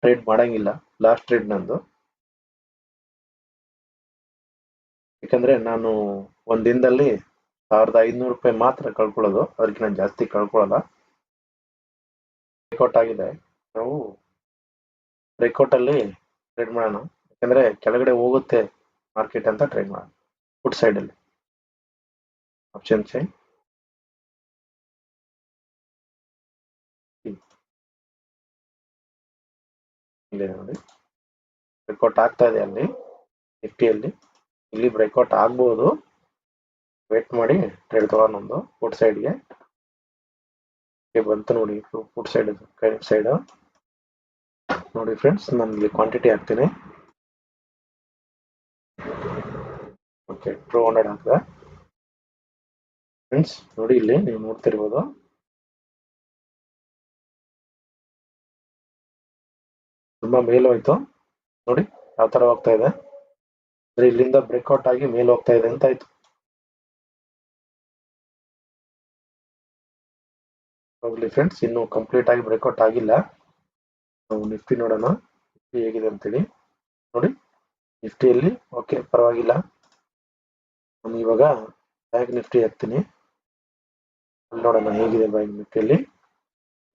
[SPEAKER 1] ಟ್ರೇಡ್ ಮಾಡಂಗಿಲ್ಲ ಲಾಸ್ಟ್ ಟ್ರೇಡ್ ನಂದು. ಯಾಕಂದ್ರೆ ನಾನು ಒಂದ್ ದಿನದಲ್ಲಿ 1500 ರೂಪಾಯಿ ಮಾತ್ರ ಕಳ್ಕೊಳ್ಳೋದು, ಅದಕ್ಕೆ ನಾನು ಜಾಸ್ತಿ ಕಳ್ಕೊಳ್ಳಲ್ಲ. ಬ್ರೇಕ್ಔಟ್ ಆಗಿದೆ, ನಾವು ಬ್ರೇಕ್ಔಟ್ ಅಲ್ಲಿ ಟ್ರೇಡ್ ಮಾಡೋಣ. ಯಾಕಂದ್ರೆ ಕೆಳಗಡೆ ಹೋಗುತ್ತೆ ಮಾರ್ಕೆಟ್ ಅಂತ ಟ್ರೈ ಮಾಡಿ. ಫುಡ್ ಸೈಡ್ ಅಲ್ಲಿ ಆಪ್ಷನ್ ಸೈಡ್ ಇಲ್ಲಿ ನೋಡಿ ಬ್ರೇಕ್ಔಟ್ ಆಗ್ತಾ ಇದೆ ಅಲ್ಲಿ ನಿಫ್ಟಿಯಲ್ಲಿ. ಇಲ್ಲಿ ಬ್ರೇಕ್ಔಟ್ ಆಗ್ಬಹುದು, ವೇಟ್ ಮಾಡಿ ಟ್ರೇಡ್ ತಗೊಂಡು ಒಂದು ಫುಡ್ ಸೈಡ್ಗೆ ಬಂತು ನೋಡಿ. ಫುಡ್ ಸೈಡ್ ಕ್ರೆಡಿಟ್ ಸೈಡ್ ನೋಡಿ ಫ್ರೆಂಡ್ಸ್, ನಾನು ಇಲ್ಲಿ ಕ್ವಾಂಟಿಟಿ ಹಾಕ್ತೀನಿ. ಓಕೆ, 200 ಹಾಕಿದೆ ಫ್ರೆಂಡ್ಸ್. ನೋಡಿ ಇಲ್ಲಿ ನೀವು ನೋಡ್ತಿರ್ಬೋದು, ತುಂಬಾ ಮೇಲ್ ಹೋಯ್ತು ನೋಡಿ ಯಾವ ತರ ಹೋಗ್ತಾ ಇದೆ. ಅಂದ್ರೆ ಇಲ್ಲಿಂದ ಬ್ರೇಕ್ಔಟ್ ಆಗಿ ಮೇಲ್ ಹೋಗ್ತಾ ಇದೆ ಅಂತ ಆಯ್ತು. ಹೋಗ್ಲಿ ಫ್ರೆಂಡ್ಸ್, ಇನ್ನು ಕಂಪ್ಲೀಟ್ ಆಗಿ ಬ್ರೇಕ್ಔಟ್ ಆಗಿಲ್ಲ. ನಾವು ನಿಫ್ಟಿ ನೋಡೋಣ, ನಿಫ್ಟಿ ಹೇಗಿದೆ ಅಂತೇಳಿ. ನೋಡಿ ನಿಫ್ಟಿಯಲ್ಲಿ ಓಕೆ ಪರವಾಗಿಲ್ಲ. ನಾನು ಇವಾಗ ಬ್ಯಾಂಕ್ ನಿಫ್ಟಿ ಹಾಕ್ತೀನಿ, ಅಲ್ಲಿ ನೋಡೋಣ ಹೇಗಿದೆ ಬ್ಯಾಂಕ್ ನಿಫ್ಟಿಯಲ್ಲಿ.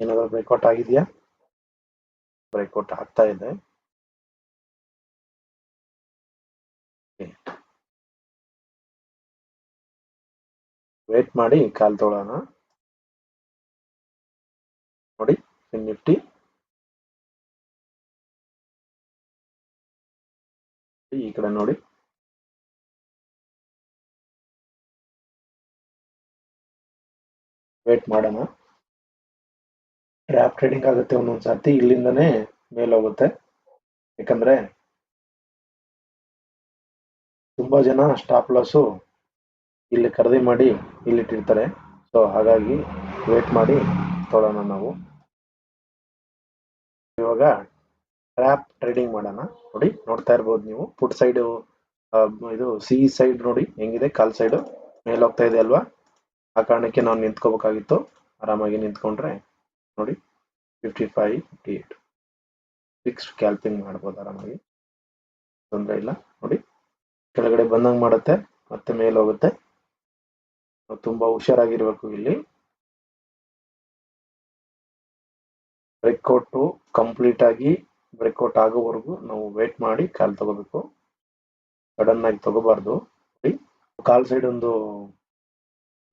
[SPEAKER 1] ಏನಾದ್ರು ಬ್ರೇಕ್ಔಟ್ ಆಗಿದೆಯಾ? ಬ್ರೇಕ್ಔಟ್ ಆಗ್ತಾ ಇದೆ. ವೇಟ್ ಮಾಡಿ ಕಾಲ್ ತೊಗೊಳ್ಳೋಣ. ನೋಡಿ ನಿಫ್ಟಿ ಈ ಕಡೆ ನೋಡಿ, ವೇಟ್ ಮಾಡೋಣ. ಟ್ರ್ಯಾಪ್ ಟ್ರೇಡಿಂಗ್ ಆಗುತ್ತೆ ಒಂದೊಂದ್ ಸರ್ತಿ, ಇಲ್ಲಿಂದನೇ ಮೇಲ್ ಹೋಗುತ್ತೆ. ಯಾಕಂದ್ರೆ ತುಂಬಾ ಜನ ಸ್ಟಾಪ್ ಲಾಸು ಇಲ್ಲಿ ಖರೀದಿ ಮಾಡಿ ಇಲ್ಲಿ ಇಟ್ಟಿರ್ತಾರೆ. ಸೊ ಹಾಗಾಗಿ ವೇಟ್ ಮಾಡಿ ತೊಗೊಳ್ಳೋಣ ನಾವು. ಇವಾಗ ಟ್ರ್ಯಾಪ್ ಟ್ರೇಡಿಂಗ್ ಮಾಡೋಣ. ನೋಡಿ ನೋಡ್ತಾ ಇರ್ಬೋದು ನೀವು, ಫುಡ್ ಸೈಡ್ ಇದು ಸಿ ಸೈಡ್ ನೋಡಿ ಹೆಂಗಿದೆ, ಕಾಲ್ ಸೈಡ್ ಮೇಲೆ ಹೋಗ್ತಾ ಇದೆ ಅಲ್ವಾ. ಆ ಕಾರಣಕ್ಕೆ ನಾವು ನಿಂತ್ಕೋಬೇಕಾಗಿತ್ತು. ಆರಾಮಾಗಿ ನಿಂತ್ಕೊಂಡ್ರೆ ನೋಡಿ 55, 58 ಫಿಕ್ಸ್ಡ್ ಕ್ಯಾಲ್ಪಿಂಗ್ ಮಾಡ್ಬೋದು ಆರಾಮಾಗಿ, ತೊಂದರೆ ಇಲ್ಲ. ನೋಡಿ ಕೆಳಗಡೆ ಬಂದಂಗೆ ಮಾಡುತ್ತೆ, ಮತ್ತೆ ಮೇಲೆ ಹೋಗುತ್ತೆ. ತುಂಬಾ ಹುಷಾರಾಗಿರ್ಬೇಕು ಇಲ್ಲಿ. ಬ್ರೇಕ್ಔಟ್ ಕಂಪ್ಲೀಟ್ ಆಗಿ ಬ್ರೇಕ್ಔಟ್ ಆಗೋವರೆಗೂ ನಾವು ವೇಟ್ ಮಾಡಿ ಕಾಲ್ ತಗೋಬೇಕು, ಸಡನ್ ಆಗಿ ತಗೋಬಾರ್ದು. ಕಾಲ್ ಸೈಡ್ ಒಂದು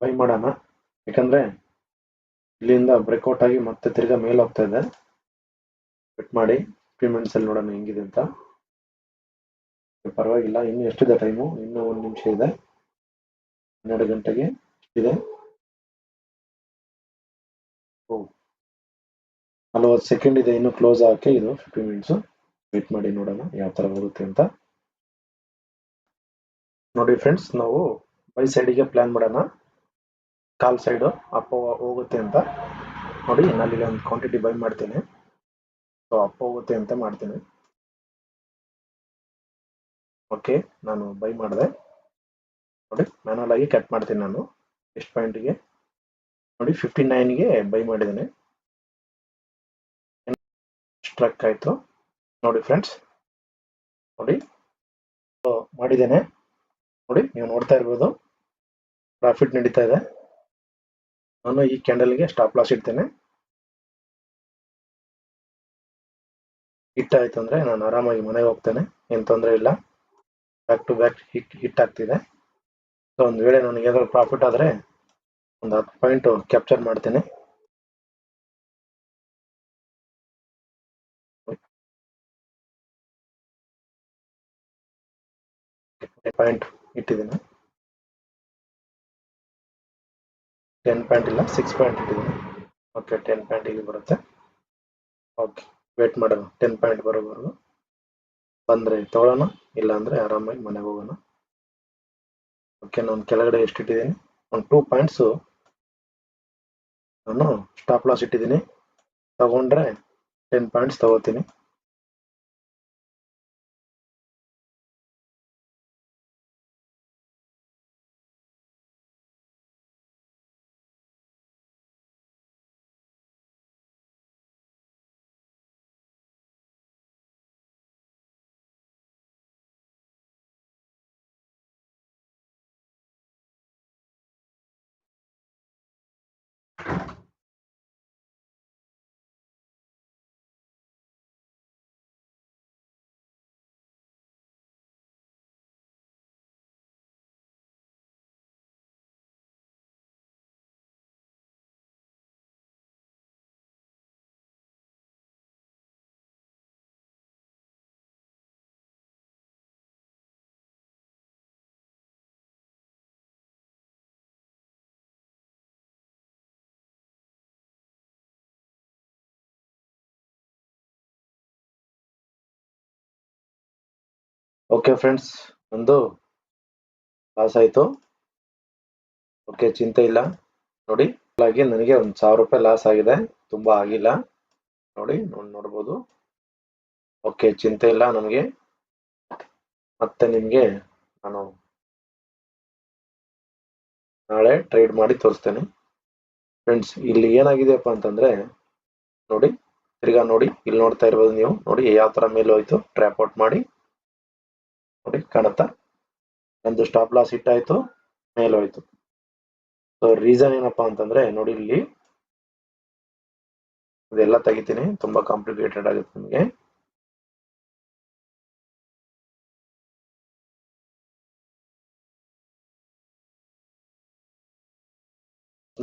[SPEAKER 1] ಬೈ ಮಾಡೋಣ, ಯಾಕಂದ್ರೆ ಇಲ್ಲಿಂದ ಬ್ರೇಕ್ಔಟ್ ಆಗಿ ಮತ್ತೆ ತಿರ್ಗಾ ಮೇಲೆ ಹೋಗ್ತಾ ಇದೆ. ವೇಟ್ ಮಾಡಿ 15 ಮಿನಿಟ್ಸ್ ಅಲ್ಲಿ ನೋಡೋಣ ಹೆಂಗಿದೆ ಅಂತ. ಪರವಾಗಿಲ್ಲ, ಇನ್ನು ಎಷ್ಟಿದೆ ಟೈಮು? ಇನ್ನು 1 ನಿಮಿಷ ಇದೆ, 12 ಗಂಟೆಗೆ ಇದೆ. 40 ಸೆಕೆಂಡ್ ಇದೆ ಇನ್ನು ಕ್ಲೋಸ್ ಆಗಕ್ಕೆ. ಇದು 15 ಮಿನಿಟ್ಸ್. ವೇಟ್ ಮಾಡಿ ನೋಡೋಣ ಯಾವ ತರ ಬರುತ್ತೆ ಅಂತ. ನೋಡಿ ಫ್ರೆಂಡ್ಸ್, ನಾವು ಬೈ ಸೈಡಿಗೆ ಪ್ಲಾನ್ ಮಾಡೋಣ, ಕಾಲ್ ಸೈಡ್ ಅಪ್ ಹೋಗುತ್ತೆ ಅಂತ. ನೋಡಿ ನಾನು ಇಲ್ಲಿ ಒಂದು ಕ್ವಾಂಟಿಟಿ ಬೈ ಮಾಡ್ತೀನಿ, ಸೊ ಅಪ್ ಹೋಗುತ್ತೆ ಅಂತ ಮಾಡ್ತೀನಿ. ಓಕೆ, ನಾನು ಬೈ ಮಾಡಿದೆ. ನೋಡಿ ಮ್ಯಾನುವಲ್ ಆಗಿ ಕಟ್ ಮಾಡ್ತೀನಿ ನಾನು. ಎಷ್ಟು ಪಾಯಿಂಟ್ಗೆ? ನೋಡಿ 59ಗೆ ಬೈ ಮಾಡಿದ್ದೀನಿ, ಸ್ಟ್ರಕ್ ಆಯ್ತು. ನೋಡಿ ಫ್ರೆಂಡ್ಸ್, ನೋಡಿ ಮಾಡಿದ್ದೇನೆ. ನೋಡಿ ನೀವು ನೋಡ್ತಾ ಇರ್ಬೋದು, ಪ್ರಾಫಿಟ್ ನಡೀತಾ ಇದೆ. ನಾನು ಈ ಕ್ಯಾಂಡಲ್ಗೆ ಸ್ಟಾಪ್ ಲಾಸ್ ಇಡ್ತೇನೆ. ಹಿಟ್ ಆಯ್ತು ಅಂದ್ರೆ ನಾನು ಆರಾಮಾಗಿ ಮನೆಗೆ ಹೋಗ್ತೇನೆ, ಏನ್ ತೊಂದರೆ ಇಲ್ಲ. ಬ್ಯಾಕ್ ಟು ಬ್ಯಾಕ್ ಹಿಟ್ ಆಗ್ತಿದೆ. ಸೊ ಒಂದು ವೇಳೆ ನನಗೆ ಏನಾದ್ರು ಪ್ರಾಫಿಟ್ ಆದ್ರೆ ಒಂದು 10 ಪಾಯಿಂಟ್ ಕ್ಯಾಪ್ಚರ್ ಮಾಡ್ತೇನೆ. ಪಾಯಿಂಟ್ ಇಟ್ಟಿದ್ದೀನಿ, 10 ಪಾಯಿಂಟ್ ಇಲ್ಲ 6 ಪಾಯಿಂಟ್ ಇಟ್ಟಿದ್ದೀನಿ. ಓಕೆ, 10 ಪಾಯಿಂಟ್ ಇಲ್ಲಿ ಬರುತ್ತೆ. ಓಕೆ, ವೇಟ್ ಮಾಡೋಣ 10 ಪಾಯಿಂಟ್ ಬರೋವರೆಗೂ. ಬಂದ್ರೆ ತಗೊಳ್ಳೋಣ, ಇಲ್ಲ ಅಂದ್ರೆ ಆರಾಮಾಗಿ ಮನೆಗೆ ಹೋಗೋಣ. ಓಕೆ, ನಾನು ಕೆಳಗಡೆ ಎಷ್ಟು ಇಟ್ಟಿದ್ದೀನಿ? ಒಂದು 2 ಪಾಯಿಂಟ್ಸ್ ನಾನು ಸ್ಟಾಪ್ ಲಾಸ್ ಇಟ್ಟಿದ್ದೀನಿ. ತಗೊಂಡ್ರೆ 10 ಪಾಯಿಂಟ್ಸ್ ತಗೋತೀನಿ. ಓಕೆ ಫ್ರೆಂಡ್ಸ್, ಒಂದು ಲಾಸ್ ಆಯಿತು. ಓಕೆ, ಚಿಂತೆ ಇಲ್ಲ. ನೋಡಿ, ಹಾಗಾಗಿ ನನಗೆ ಒಂದು 1000 ರೂಪಾಯಿ ಲಾಸ್ ಆಗಿದೆ, ತುಂಬ ಆಗಿಲ್ಲ. ನೋಡ್ಬೋದು. ಓಕೆ, ಚಿಂತೆ ಇಲ್ಲ ನನಗೆ. ಮತ್ತೆ ನಿಮಗೆ ನಾನು ನಾಳೆ ಟ್ರೇಡ್ ಮಾಡಿ ತೋರಿಸ್ತೇನೆ. ಫ್ರೆಂಡ್ಸ್, ಇಲ್ಲಿ ಏನಾಗಿದೆಯಪ್ಪ ಅಂತಂದ್ರೆ ನೋಡಿ, ತಿರ್ಗಾ ನೋಡಿ, ಇಲ್ಲಿ ನೋಡ್ತಾ ಇರ್ಬೋದು ನೀವು. ನೋಡಿ ಯಾವ ತರ ಮೇಲೆ ಹೋಯ್ತು, ಟ್ರ್ಯಾಪ್ ಔಟ್ ಮಾಡಿ. ನೋಡಿ, ಕಾಣುತ್ತಾ? ನಂದು ಸ್ಟಾಪ್ ಲಾಸ್ ಹಿಟ್ ಆಯ್ತು, ಮೇಲೆ ಹೋಯ್ತು. ಸೊ ರೀಸನ್ ಏನಪ್ಪಾ ಅಂತಂದ್ರೆ ನೋಡಿ, ಇಲ್ಲಿ ಇದೆಲ್ಲ ತೆಗಿತೀನಿ, ತುಂಬಾ ಕಾಂಪ್ಲಿಕೇಟೆಡ್ ಆಗುತ್ತೆ ನಿಮಗೆ.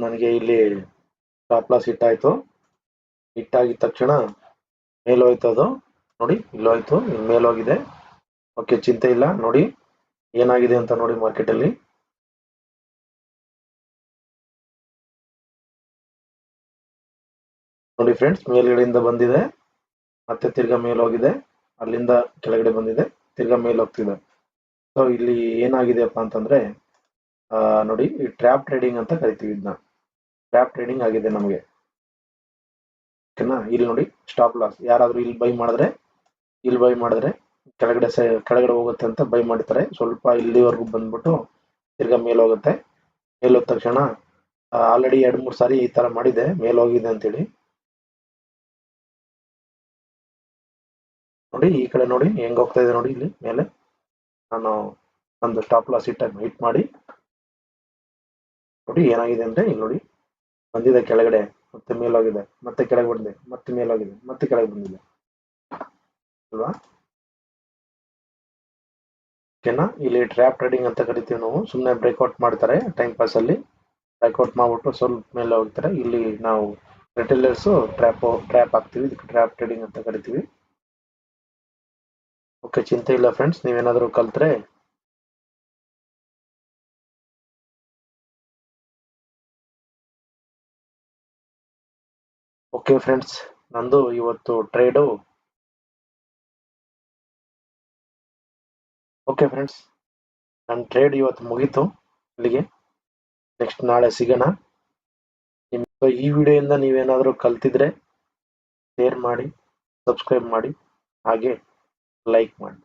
[SPEAKER 1] ನನಗೆ ಇಲ್ಲಿ ಸ್ಟಾಪ್ ಲಾಸ್ ಹಿಟ್ ಆಯ್ತು. ಹಿಟ್ ಆಗಿದ ತಕ್ಷಣ ಮೇಲೆ ಹೋಯ್ತು ಅದು. ನೋಡಿ, ಇಲ್ಲಿ ಹೋಯ್ತು, ಇಲ್ಲಿ ಮೇಲೆ ಹೋಗಿದೆ. ಓಕೆ, ಚಿಂತೆ ಇಲ್ಲ. ನೋಡಿ ಏನಾಗಿದೆ ಅಂತ ನೋಡಿ ಮಾರ್ಕೆಟ್ ಅಲ್ಲಿ. ನೋಡಿ ಫ್ರೆಂಡ್ಸ್, ಮೇಲ್ಗಡೆಯಿಂದ ಬಂದಿದೆ, ಮತ್ತೆ ತಿರ್ಗಾ ಮೇಲೆ ಹೋಗಿದೆ, ಅಲ್ಲಿಂದ ಕೆಳಗಡೆ ಬಂದಿದೆ, ತಿರ್ಗಾ ಮೇಲೆ ಹೋಗ್ತಿದೆ. ಸೊ ಇಲ್ಲಿ ಏನಾಗಿದೆಯಪ್ಪ ಅಂತಂದ್ರೆ ನೋಡಿ, ಈ ಟ್ರ್ಯಾಪ್ ಟ್ರೇಡಿಂಗ್ ಅಂತ ಕರಿತೀವಿ ಇದನ್ನ. ಟ್ರ್ಯಾಪ್ ಟ್ರೇಡಿಂಗ್ ಆಗಿದೆ ನಮಗೆ. ಓಕೆನಾ? ಇಲ್ಲಿ ನೋಡಿ, ಸ್ಟಾಪ್ ಲಾಸ್. ಯಾರಾದ್ರೂ ಇಲ್ಲಿ ಬೈ ಮಾಡಿದ್ರೆ ಕೆಳಗಡೆ ಹೋಗುತ್ತೆ ಅಂತ ಬೈ ಮಾಡ್ತಾರೆ. ಸ್ವಲ್ಪ ಇಲ್ಲಿವರೆಗೂ ಬಂದ್ಬಿಟ್ಟು ತಿರ್ಗಾ ಮೇಲೆ ಹೋಗುತ್ತೆ. ಮೇಲೆ ಹೋದ ತಕ್ಷಣ ಆಲ್ರೆಡಿ 2-3 ಸಾರಿ ಈ ತರ ಮಾಡಿದೆ, ಮೇಲೆ ಹೋಗಿದೆ ಅಂತೇಳಿ. ನೋಡಿ ಈ ಕಡೆ ನೋಡಿ ಹೆಂಗ್ ಹೋಗ್ತಾ ಇದೆ ನೋಡಿ. ಇಲ್ಲಿ ಮೇಲೆ ನಾನು ಒಂದು ಸ್ಟಾಪ್ ಲಾಸ್ ಹಿಟ್ ಮಾಡಿ ನೋಡಿ ಏನಾಗಿದೆ ಅಂದ್ರೆ, ಇಲ್ಲಿ ನೋಡಿ ಬಂದಿದೆ ಕೆಳಗಡೆ, ಮತ್ತೆ ಮೇಲೆ ಹೋಗಿದೆ, ಮತ್ತೆ ಕೆಳಗೆ ಬಂದಿದೆ, ಮತ್ತೆ ಮೇಲೆ ಹೋಗಿದೆ, ಮತ್ತೆ ಕೆಳಗೆ ಬಂದಿದೆ ಅಲ್ವಾ? ಓಕೆನಾ? ಇಲ್ಲಿ ಟ್ರ್ಯಾಪ್ ಟ್ರೇಡಿಂಗ್ ಅಂತ ಕರಿತೀವಿ ನಾವು. ಸುಮ್ಮನೆ ಬ್ರೇಕ್ಔಟ್ ಮಾಡ್ತಾರೆ ಟೈಮ್ ಪಾಸ್ ಅಲ್ಲಿ, ಬ್ರೇಕ್ಔಟ್ ಮಾಡ್ಬಿಟ್ಟು ಸ್ವಲ್ಪ ಮೇಲೆ ಹೋಗ್ತಾರೆ. ಇಲ್ಲಿ ನಾವು ರಿಟೇಲರ್ಸ್ ಟ್ರ್ಯಾಪ್ ಹಾಕ್ತಿವಿ, ಇದಕ್ಕೆ ಟ್ರ್ಯಾಪ್ ಟ್ರೇಡಿಂಗ್ ಅಂತ ಕರಿತೀವಿ. ಓಕೆ, ಚಿಂತೆ ಇಲ್ಲ ಫ್ರೆಂಡ್ಸ್, ನೀವೇನಾದ್ರೂ ಕಲ್ತ್ರೆ ಓಕೆ ಫ್ರೆಂಡ್ಸ್, ನಂದು ಇವತ್ತು ಟ್ರೇಡು ಓಕೆ ಫ್ರೆಂಡ್ಸ್, ನನ್ನ ಟ್ರೇಡ್ ಇವತ್ತು ಮುಗೀತು. ಇಲ್ಲಿಗೆ ನೆಕ್ಸ್ಟ್ ನಾಳೆ ಸಿಗೋಣ. ಈ ವಿಡಿಯೋಯಿಂದ ನೀವೇನಾದ್ರೂ ಕಲ್ತಿದ್ರೆ ಶೇರ್ ಮಾಡಿ, ಸಬ್ಸ್ಕ್ರೈಬ್ ಮಾಡಿ, ಹಾಗೆ ಲೈಕ್ ಮಾಡಿ.